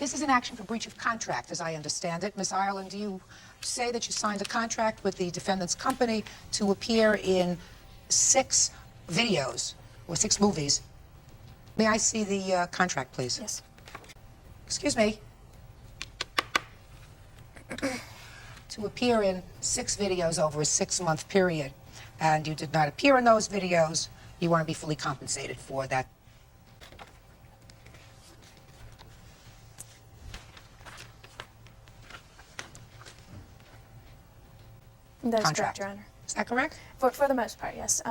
This is an action for breach of contract, as I understand it. Miss Ireland, do you say that you signed a contract with the defendant's company to appear in 6 videos or 6 movies? May I see the contract, please? Yes. Excuse me. To appear in 6 videos over a 6-month period, and you did not appear in those videos, you want to be fully compensated for that. That's Contract. correct, Your Honor. Is that correct? For the most part, yes.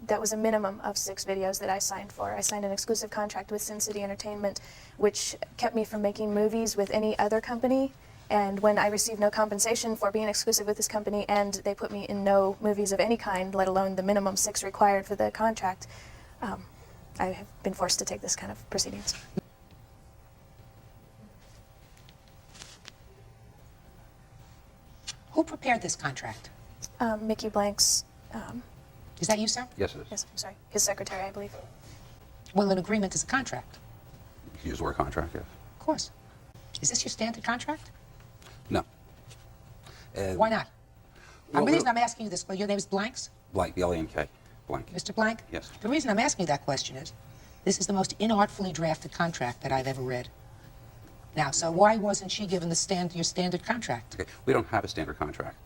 That was a minimum of 6 videos that I signed for. I signed an exclusive contract with Sin City Entertainment, which kept me from making movies with any other company. And when I received no compensation for being exclusive with this company, and they put me in no movies of any kind, let alone the minimum 6 required for the contract, I have been forced to take this kind of proceedings. Who prepared this contract? Mickey Blank's, Is that you, sir? Yes, it is. yes, I'm sorry, his secretary, I believe. Well, an agreement is a contract. Use the word contract, yes. Of course. Is this your standard contract? No. Why not? Well, The reason I'm asking you this, well, your name is Blanks? Blank, B-L-A-N-K, blank. Mr. Blank? Yes. The reason I'm asking you that question is, this is the most inartfully drafted contract that I've ever read. Now, so why wasn't she given your standard contract? Okay, we don't have a standard contract.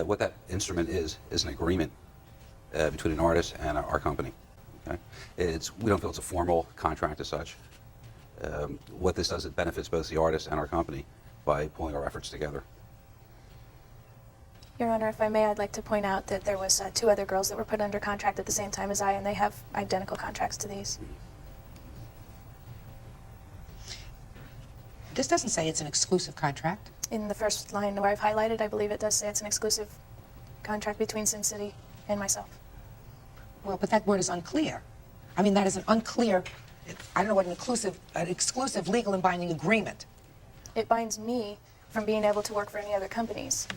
What that instrument is an agreement between an artist and our company. Okay? We don't feel it's a formal contract as such. What this does, it benefits both the artist and our company by pulling our efforts together. Your Honor, if I may, I'd like to point out that there was 2 other girls that were put under contract at the same time as I, and they have identical contracts to these. This doesn't say it's an exclusive contract. In the first line where I've highlighted, I believe it does say it's an exclusive contract between Sin City and myself. Well, but that word is unclear. I mean, that is an unclear, I don't know what an exclusive legal and binding agreement. It binds me from being able to work for any other companies.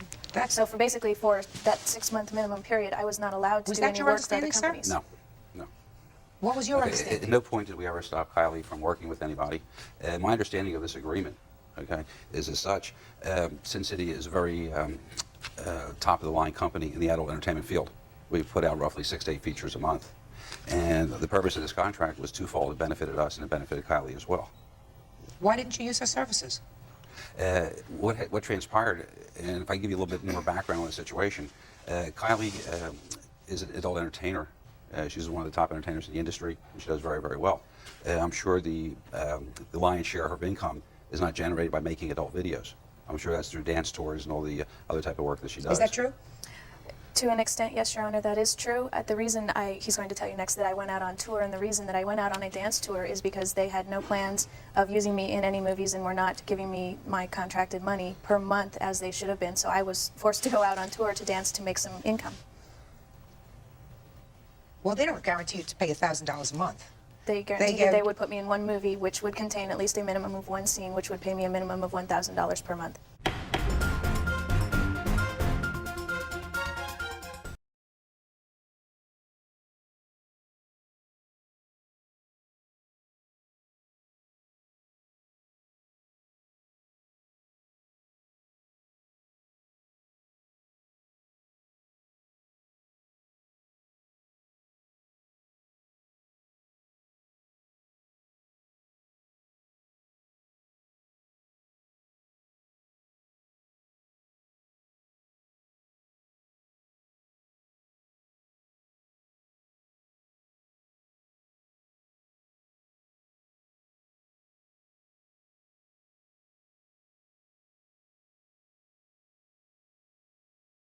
So For that 6-month minimum period, I was not allowed to Was do that any your work for other understanding, sir? companies. No, no. what was your Okay, understanding? at no point did we ever stop Kylie from working with anybody. My understanding of this agreement, okay, is as such. Sin City is a very top-of-the-line company in the adult entertainment field. We put out roughly 6 to 8 features a month. And the purpose of this contract was twofold. It benefited us and it benefited Kylie as well. Why didn't you use her services? What transpired, and if I give you a little bit more background on the situation, Kylie is an adult entertainer. She's one of the top entertainers in the industry, and she does very, very well. I'm sure the lion's share of her income is not generated by making adult videos. I'm sure that's through dance tours and all the other type of work that she does. Is that true? To an extent, yes, Your Honor, that is true. The reason he's going to tell you next that I went out on tour, and the reason that I went out on a dance tour is because they had no plans of using me in any movies and were not giving me my contracted money per month as they should have been. So I was forced to go out on tour to dance to make some income. Well, they don't guarantee you to pay $1,000 a month. They guaranteed that they would put me in one movie, which would contain at least a minimum of 1 scene, which would pay me a minimum of $1,000 per month.